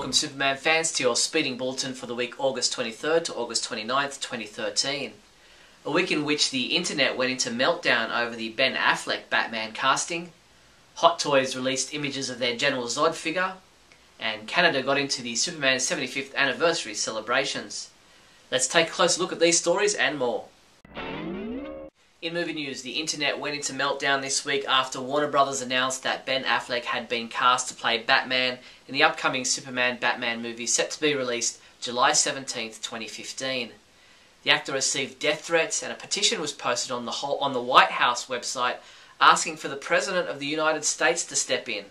Welcome Superman fans to your speeding bulletin for the week August 23rd to August 29th, 2013. A week in which the internet went into meltdown over the Ben Affleck Batman casting, Hot Toys released images of their General Zod figure, and Canada got into the Superman 75th anniversary celebrations. Let's take a closer look at these stories and more. In movie news, the internet went into meltdown this week after Warner Brothers announced that Ben Affleck had been cast to play Batman in the upcoming Superman Batman movie set to be released July 17th, 2015. The actor received death threats and a petition was posted on the White House website asking for the President of the United States to step in.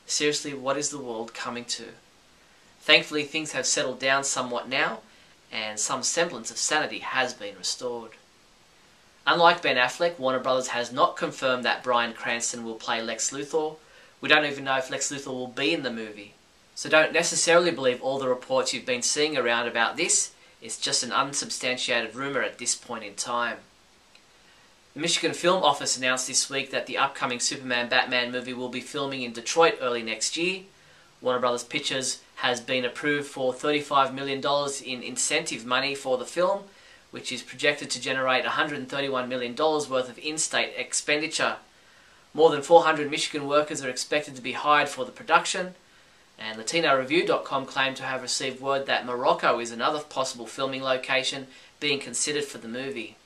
Seriously, what is the world coming to? Thankfully, things have settled down somewhat now, and some semblance of sanity has been restored. Unlike Ben Affleck, Warner Brothers has not confirmed that Bryan Cranston will play Lex Luthor. We don't even know if Lex Luthor will be in the movie. So don't necessarily believe all the reports you've been seeing around about this. It's just an unsubstantiated rumour at this point in time. The Michigan Film Office announced this week that the upcoming Superman Batman movie will be filming in Detroit early next year. Warner Brothers Pictures has been approved for $35 million in incentive money for the film, which is projected to generate $131 million worth of in-state expenditure. More than 400 Michigan workers are expected to be hired for the production, and LatinoReview.com claimed to have received word that Morocco is another possible filming location being considered for the movie.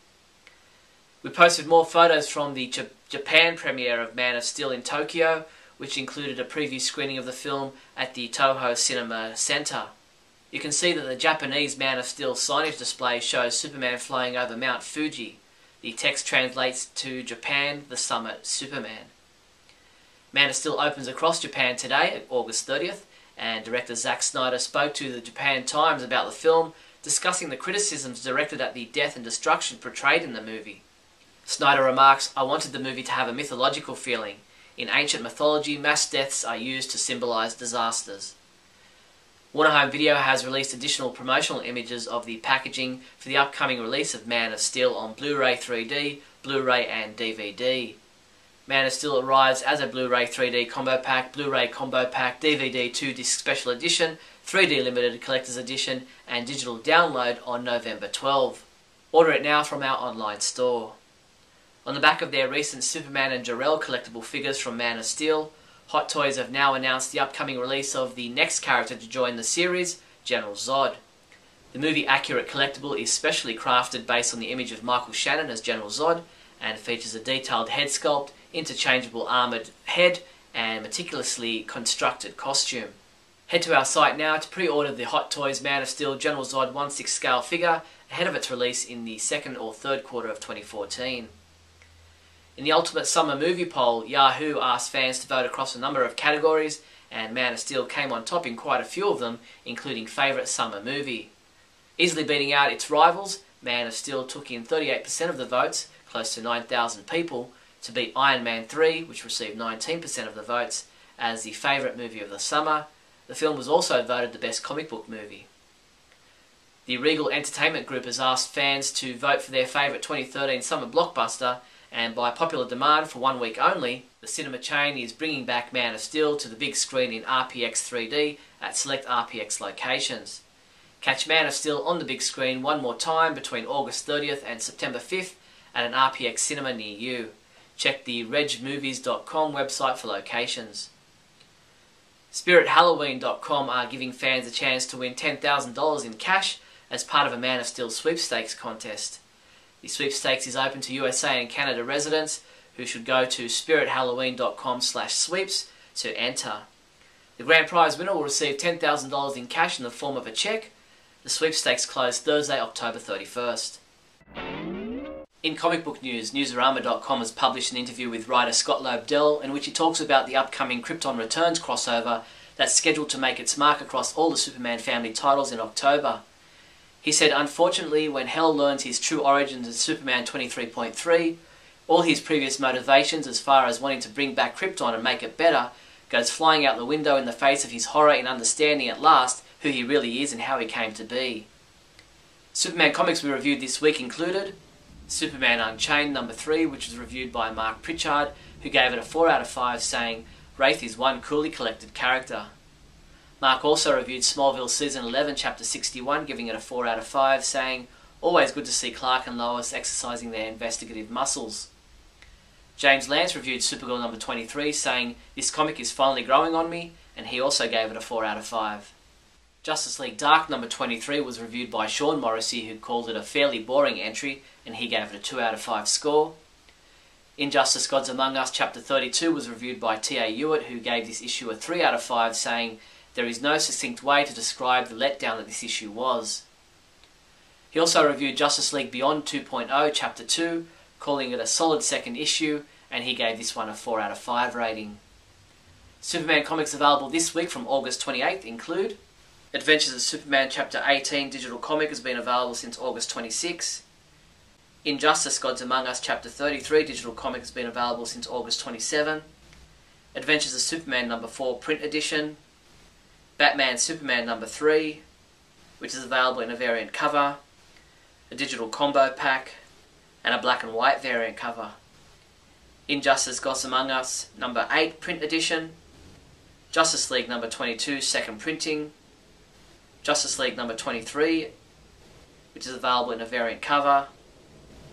We posted more photos from the Japan premiere of Man of Steel in Tokyo, which included a preview screening of the film at the Toho Cinema Center. You can see that the Japanese Man of Steel signage display shows Superman flying over Mount Fuji. The text translates to Japan, the summit, Superman. Man of Steel opens across Japan today, August 30th, and director Zack Snyder spoke to the Japan Times about the film, discussing the criticisms directed at the death and destruction portrayed in the movie. Snyder remarks, "I wanted the movie to have a mythological feeling. In ancient mythology, mass deaths are used to symbolize disasters." Warner Home Video has released additional promotional images of the packaging for the upcoming release of Man of Steel on Blu-ray 3D, Blu-ray and DVD. Man of Steel arrives as a Blu-ray 3D Combo Pack, Blu-ray Combo Pack, DVD 2-disc Special Edition, 3D Limited Collector's Edition and digital download on November 12. Order it now from our online store. On the back of their recent Superman and Jor-El collectible figures from Man of Steel, Hot Toys have now announced the upcoming release of the next character to join the series, General Zod. The movie-accurate collectible is specially crafted based on the image of Michael Shannon as General Zod and features a detailed head sculpt, interchangeable armoured head and meticulously constructed costume. Head to our site now to pre-order the Hot Toys Man of Steel General Zod 1/6 scale figure ahead of its release in the second or third quarter of 2014. In the Ultimate Summer Movie Poll, Yahoo asked fans to vote across a number of categories, and Man of Steel came on top in quite a few of them, including Favourite Summer Movie. Easily beating out its rivals, Man of Steel took in 38% of the votes, close to 9,000 people, to beat Iron Man 3, which received 19% of the votes, as the favourite movie of the summer. The film was also voted the best comic book movie. The Regal Entertainment Group has asked fans to vote for their favourite 2013 summer blockbuster, and by popular demand for 1 week only, the cinema chain is bringing back Man of Steel to the big screen in RPX 3D at select RPX locations. Catch Man of Steel on the big screen one more time between August 30th and September 5th at an RPX cinema near you. Check the regmovies.com website for locations. SpiritHalloween.com are giving fans a chance to win $10,000 in cash as part of a Man of Steel sweepstakes contest. The sweepstakes is open to USA and Canada residents who should go to SpiritHalloween.com/sweeps to enter. The grand prize winner will receive $10,000 in cash in the form of a cheque. The sweepstakes closed Thursday, October 31st. In comic book news, Newsarama.com has published an interview with writer Scott Lobdell in which he talks about the upcoming Krypton Returns crossover that's scheduled to make its mark across all the Superman family titles in October. He said, unfortunately, when Hal learns his true origins in Superman 23.3, all his previous motivations as far as wanting to bring back Krypton and make it better goes flying out the window in the face of his horror in understanding at last who he really is and how he came to be. Superman comics we reviewed this week included Superman Unchained #3, which was reviewed by Mark Pritchard, who gave it a 4 out of 5, saying, "Wraith is one coolly collected character." Mark also reviewed Smallville Season 11, Chapter 61, giving it a 4 out of 5, saying, "Always good to see Clark and Lois exercising their investigative muscles." James Lance reviewed Supergirl number 23, saying, "This comic is finally growing on me," and he also gave it a 4 out of 5. Justice League Dark number 23 was reviewed by Sean Morrissey, who called it a fairly boring entry, and he gave it a 2 out of 5 score. Injustice Gods Among Us Chapter 32 was reviewed by T.A. Hewitt, who gave this issue a 3 out of 5, saying, "There is no succinct way to describe the letdown that this issue was." He also reviewed Justice League Beyond 2.0 Chapter 2, calling it a solid second issue, and he gave this one a 4 out of 5 rating. Superman comics available this week from August 28th include Adventures of Superman Chapter 18 digital comic has been available since August 26. Injustice Gods Among Us Chapter 33 digital comic has been available since August 27. Adventures of Superman number 4 print edition. Batman Superman number 3, which is available in a variant cover, a digital combo pack, and a black and white variant cover. Injustice Gods Among Us number 8 print edition. Justice League number 22 second printing. Justice League number 23, which is available in a variant cover,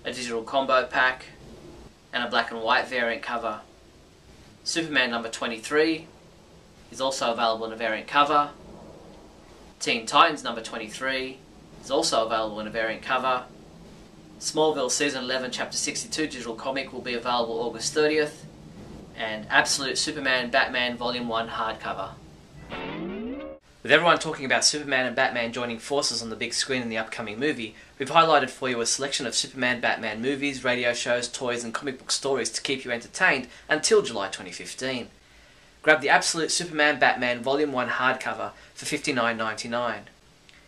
a digital combo pack, and a black and white variant cover. Superman number 23 is also available in a variant cover. Teen Titans number 23 is also available in a variant cover. Smallville Season 11 Chapter 62 digital comic will be available August 30th. And Absolute Superman Batman Volume 1 hardcover. With everyone talking about Superman and Batman joining forces on the big screen in the upcoming movie, we've highlighted for you a selection of Superman Batman movies, radio shows, toys and comic book stories to keep you entertained until July 2015. Grab the Absolute Superman Batman Volume 1 hardcover for $59.99.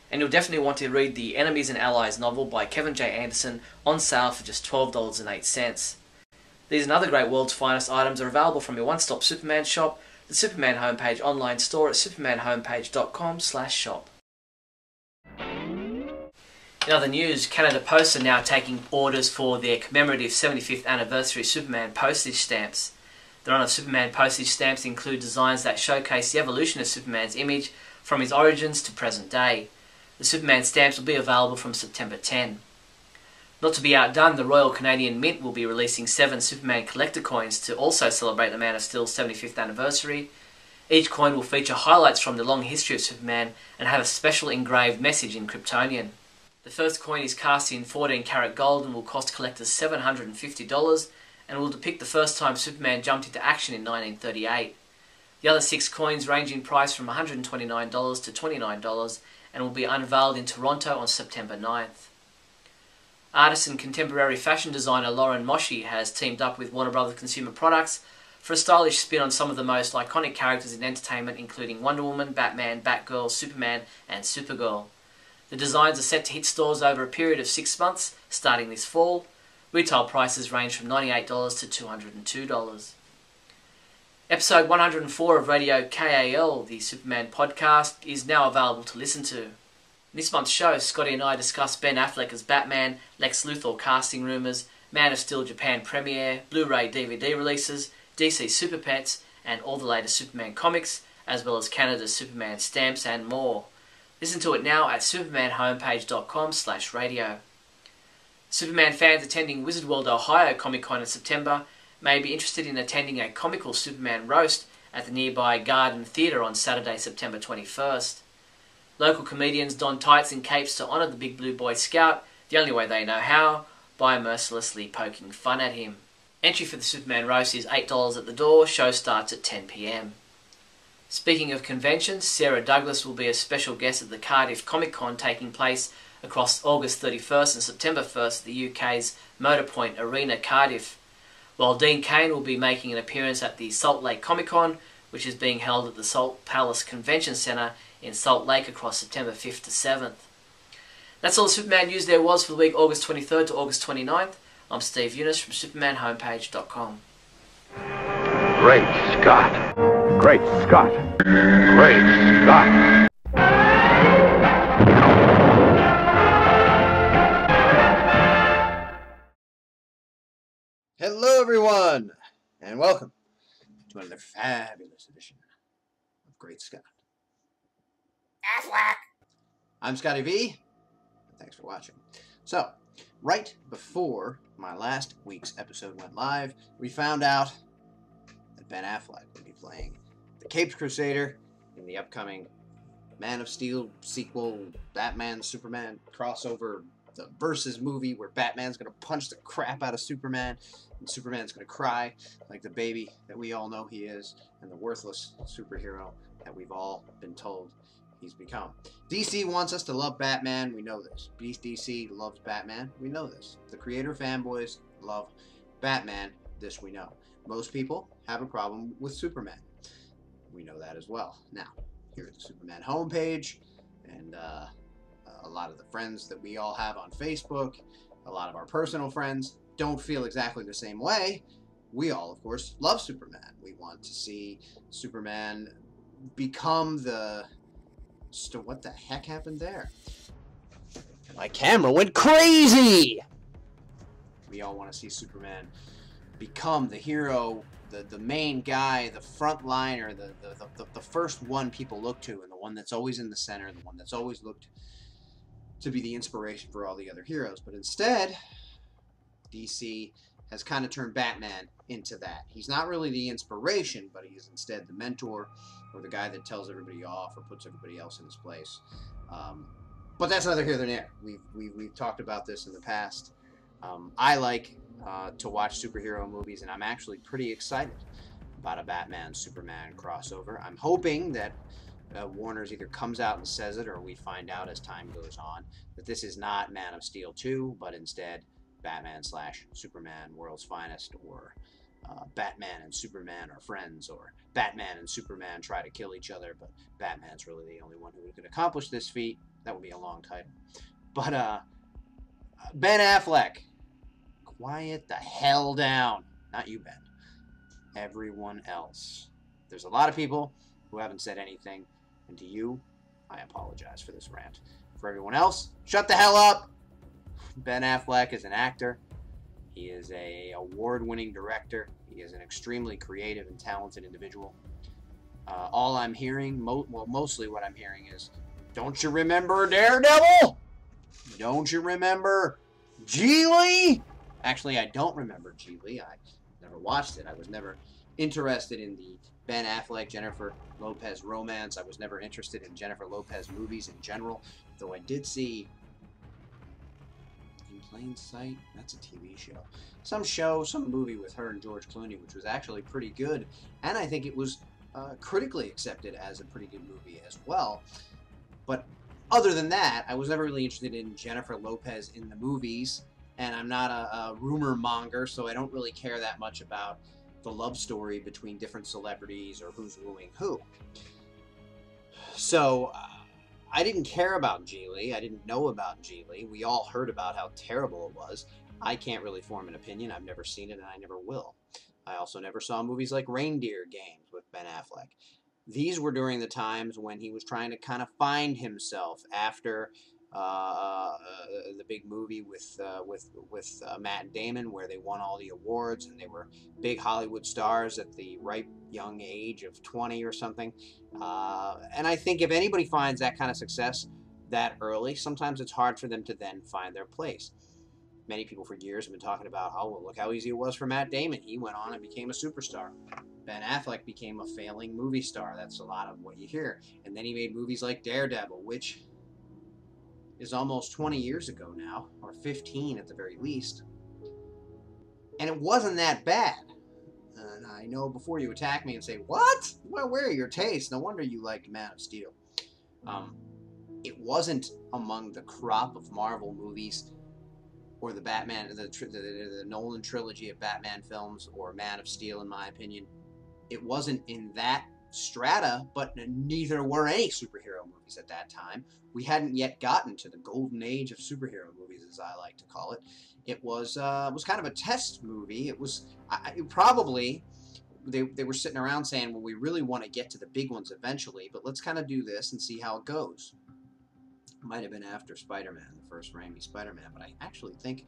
And you'll definitely want to read the Enemies and Allies novel by Kevin J. Anderson on sale for just $12.08. These and other great World's Finest items are available from your one-stop Superman shop, the Superman Homepage online store at supermanhomepage.com/shop. In other news, Canada Post are now taking orders for their commemorative 75th anniversary Superman postage stamps. The run of Superman postage stamps include designs that showcase the evolution of Superman's image from his origins to present day. The Superman stamps will be available from September 10. Not to be outdone, the Royal Canadian Mint will be releasing 7 Superman collector coins to also celebrate the Man of Steel's 75th anniversary. Each coin will feature highlights from the long history of Superman and have a special engraved message in Kryptonian. The first coin is cast in 14 karat gold and will cost collectors $750 and will depict the first time Superman jumped into action in 1938. The other 6 coins range in price from $129 to $29 and will be unveiled in Toronto on September 9th. Artist and contemporary fashion designer Lauren Moshi has teamed up with Warner Bros. Consumer Products for a stylish spin on some of the most iconic characters in entertainment, including Wonder Woman, Batman, Batgirl, Superman, and Supergirl. The designs are set to hit stores over a period of 6 months, starting this fall. Retail prices range from $98 to $202. Episode 104 of Radio KAL, the Superman podcast, is now available to listen to. In this month's show, Scotty and I discuss Ben Affleck as Batman, Lex Luthor casting rumours, Man of Steel Japan premiere, Blu-ray DVD releases, DC Super Pets, and all the latest Superman comics, as well as Canada's Superman stamps and more. Listen to it now at supermanhomepage.com/radio. Superman fans attending Wizard World Ohio Comic Con in September may be interested in attending a comical Superman roast at the nearby Garden Theatre on Saturday, September 21st. Local comedians don tights and capes to honour the Big Blue Boy Scout, the only way they know how, by mercilessly poking fun at him. Entry for the Superman roast is $8 at the door. Show starts at 10 p.m. Speaking of conventions, Sarah Douglas will be a special guest at the Cardiff Comic Con taking place across August 31st and September 1st at the UK's Motorpoint Arena, Cardiff, while Dean Cain will be making an appearance at the Salt Lake Comic Con, which is being held at the Salt Palace Convention Centre in Salt Lake across September 5th to 7th. That's all the Superman news there was for the week August 23rd to August 29th. I'm Steve Younis from supermanhomepage.com. Great Scott! Great Scott! Great Scott! Hello everyone, and welcome to another fabulous edition of Great Scott. Affleck! I'm Scotty V. Thanks for watching. So, right before my last week's episode went live, we found out that Ben Affleck would be playing the Caped Crusader in the upcoming Man of Steel sequel, Batman, Superman crossover, the Versus movie where Batman's going to punch the crap out of Superman and Superman's going to cry like the baby that we all know he is and the worthless superhero that we've all been told he's become. DC wants us to love Batman, we know this. DC loves Batman, we know this. The creator fanboys love Batman, this we know. Most people have a problem with Superman. We know that as well. Now, here at the Superman homepage, and a lot of the friends that we all have on Facebook, a lot of our personal friends, don't feel exactly the same way. We all, of course, love Superman. We want to see Superman become the... So what the heck happened there? My camera went crazy! We all want to see Superman become the hero, the main guy, the front liner, the first one people look to, and the one that's always in the center, the one that's always looked to be the inspiration for all the other heroes. But instead, DC has kind of turned Batman into that. He's not really the inspiration, but he is instead the mentor or the guy that tells everybody off or puts everybody else in his place. But that's neither here nor there. We've talked about this in the past. I like to watch superhero movies, and I'm actually pretty excited about a Batman-Superman crossover. I'm hoping that Warner's either comes out and says it, or we find out as time goes on that this is not Man of Steel 2, but instead Batman/Superman, World's Finest, or Batman and Superman are friends, or Batman and Superman try to kill each other, but Batman's really the only one who could accomplish this feat. That would be a long title. But Ben Affleck, quiet the hell down. Not you, Ben. Everyone else. There's a lot of people who haven't said anything, and to you, I apologize for this rant. For everyone else, shut the hell up! Ben Affleck is an actor. He is an award-winning director. He is an extremely creative and talented individual. All I'm hearing, mostly what I'm hearing is, don't you remember Daredevil? Don't you remember Geely? Actually, I don't remember Geely. I never watched it. I was never interested in the Ben Affleck, Jennifer Lopez romance. I was never interested in Jennifer Lopez movies in general, though I did see In Plain Sight. That's a TV show. Some movie with her and George Clooney, which was actually pretty good, and I think it was critically accepted as a pretty good movie as well. But other than that, I was never really interested in Jennifer Lopez in the movies, and I'm not a rumor monger, so I don't really care that much about the love story between different celebrities or who's wooing who. So, I didn't care about Geely. I didn't know about Geely. We all heard about how terrible it was. I can't really form an opinion. I've never seen it, and I never will. I also never saw movies like Reindeer Games with Ben Affleck. These were during the times when he was trying to kind of find himself after the big movie with Matt Damon, where they won all the awards and they were big Hollywood stars at the ripe young age of 20 or something. And I think if anybody finds that kind of success that early, sometimes it's hard for them to then find their place. Many people for years have been talking about, oh, well, look how easy it was for Matt Damon. He went on and became a superstar. Ben Affleck became a failing movie star. That's a lot of what you hear. And then he made movies like Daredevil, which is almost 20 years ago now, or 15 at the very least. And it wasn't that bad. And I know before you attack me and say, what? Well, where are your tastes? No wonder you liked Man of Steel. It wasn't among the crop of Marvel movies or the Batman, the Nolan trilogy of Batman films, or Man of Steel, in my opinion. It wasn't in that strata, but neither were any superhero movies at that time. We hadn't yet gotten to the golden age of superhero movies, as I like to call it. It was kind of a test movie. It was probably they were sitting around saying, well, we really want to get to the big ones eventually, but let's kind of do this and see how it goes. It might have been after Spider-Man, the first Raimi Spider-Man, but I actually think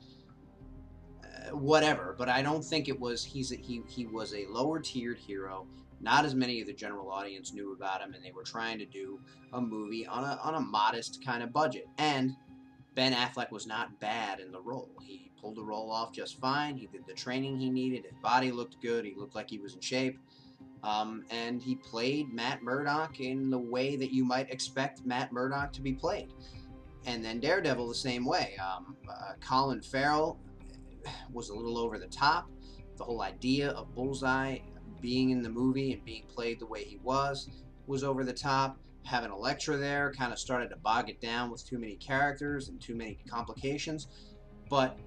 whatever. But I don't think it was. He was a lower tiered hero Not as many of the general audience knew about him, and they were trying to do a movie on a modest kind of budget. And Ben Affleck was not bad in the role. He pulled the role off just fine. He did the training he needed. His body looked good. He looked like he was in shape. And he played Matt Murdock in the way that you might expect Matt Murdock to be played. And then Daredevil the same way. Colin Farrell was a little over the top. The whole idea of Bullseye being in the movie and being played the way he was over the top. Having Elektra there kind of started to bog it down with too many characters and too many complications. But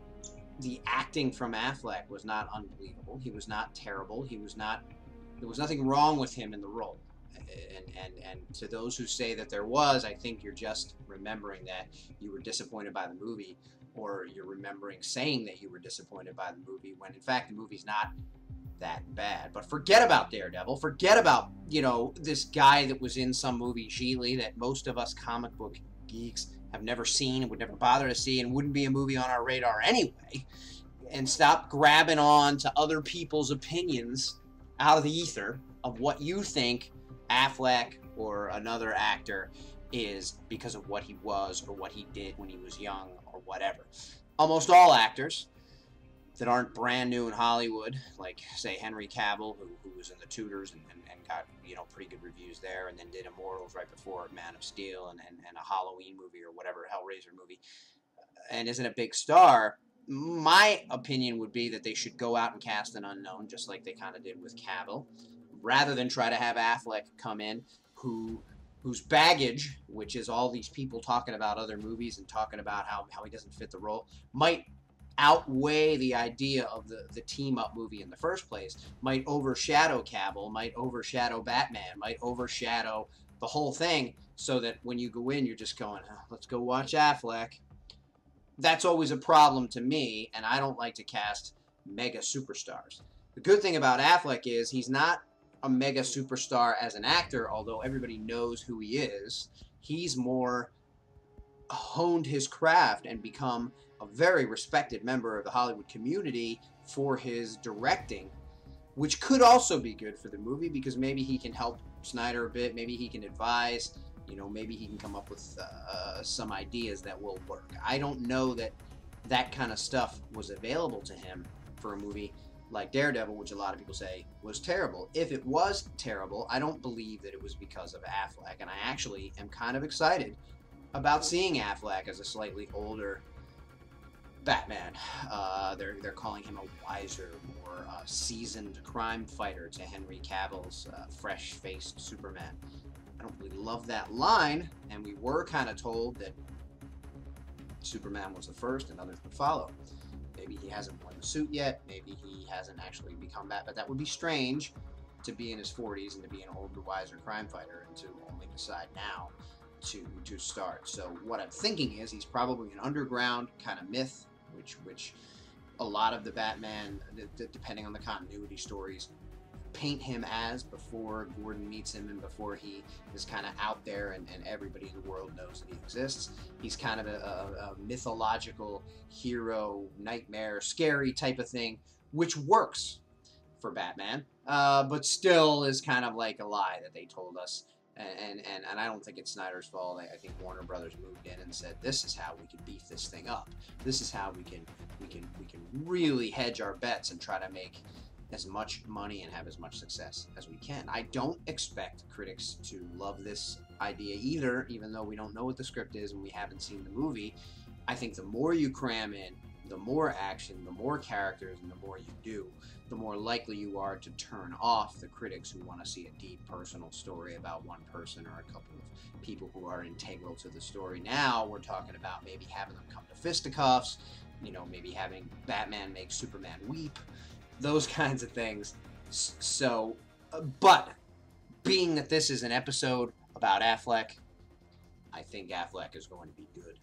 the acting from Affleck was not unbelievable. He was not terrible. There was nothing wrong with him in the role. And to those who say that there was, I think you're just remembering that you were disappointed by the movie, or you're remembering saying that you were disappointed by the movie when in fact the movie's not that bad. But forget about Daredevil. Forget about, this guy that was in some movie, Geely, that most of us comic book geeks have never seen and would never bother to see and wouldn't be a movie on our radar anyway. And stop grabbing on to other people's opinions out of the ether of what you think Affleck or another actor is because of what he was or what he did when he was young or whatever. Almost all actors that aren't brand new in Hollywood, like, say, Henry Cavill, who was in The Tudors and got, pretty good reviews there, and then did Immortals right before Man of Steel and a Halloween movie or whatever, Hellraiser movie, and isn't a big star. My opinion would be that they should go out and cast an unknown, just like they kind of did with Cavill, rather than try to have Affleck come in, whose baggage, which is all these people talking about other movies and talking about how he doesn't fit the role, might outweigh the idea of the team-up movie in the first place, might overshadow Cavill, might overshadow Batman, might overshadow the whole thing, so that when you go in, you're just going, let's go watch Affleck. That's always a problem to me, and I don't like to cast mega superstars. The good thing about Affleck is he's not a mega superstar as an actor, although everybody knows who he is. He's more honed his craft and become a very respected member of the Hollywood community for his directing, which could also be good for the movie because maybe he can help Snyder a bit, maybe he can advise, maybe he can come up with some ideas that will work. I don't know that kind of stuff was available to him for a movie like Daredevil, which a lot of people say was terrible. If it was terrible, I don't believe that it was because of Affleck, and I actually am kind of excited about seeing Affleck as a slightly older Batman. They're calling him a wiser, more seasoned crime fighter to Henry Cavill's fresh-faced Superman. I don't really love that line, and we were kind of told that Superman was the first and others would follow. Maybe he hasn't won the suit yet, maybe he hasn't actually become that, but that would be strange to be in his 40s and to be an older, wiser crime fighter and to only decide now to start. So what I'm thinking is he's probably an underground kind of myth, which a lot of the Batman, depending on the continuity stories, paint him as before Gordon meets him and before he is kind of out there and everybody in the world knows that he exists. He's kind of a mythological hero, nightmare, scary type of thing, which works for Batman, but still is kind of like a lie that they told us. And I don't think it's Snyder's fault. I think Warner Brothers moved in and said, this is how we can beef this thing up. This is how we can really hedge our bets and try to make as much money and have as much success as we can. I don't expect critics to love this idea either, even though we don't know what the script is and we haven't seen the movie. I think the more you cram in, the more action, the more characters, and the more you do, the more likely you are to turn off the critics who want to see a deep personal story about one person or a couple of people who are integral to the story. Now we're talking about maybe having them come to fisticuffs, maybe having Batman make Superman weep, those kinds of things. So, but being that this is an episode about Affleck, I think Affleck is going to be good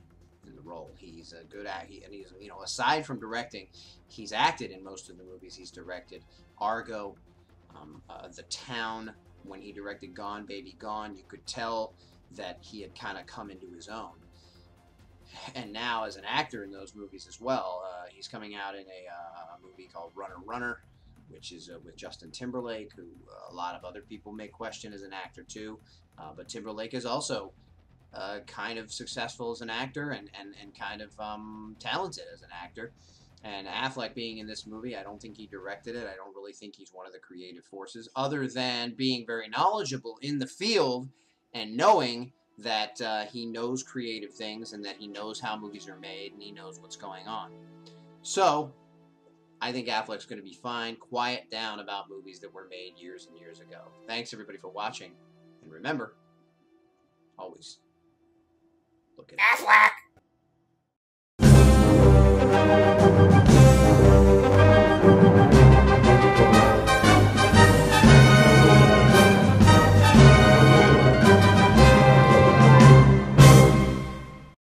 in the role. He's a good actor, and he's, aside from directing, he's acted in most of the movies he's directed. Argo, The Town, when he directed Gone Baby Gone, you could tell that he had kind of come into his own. And now as an actor in those movies as well, he's coming out in a movie called Runner Runner, which is with Justin Timberlake, who a lot of other people may question as an actor too. But Timberlake is also kind of successful as an actor and kind of talented as an actor. And Affleck being in this movie, I don't think he directed it. I don't really think he's one of the creative forces, other than being very knowledgeable in the field and knowing that he knows creative things and that he knows how movies are made and he knows what's going on. So I think Affleck's going to be fine. Quiet down about movies that were made years and years ago. Thanks, everybody, for watching. And remember, always look at Affleck!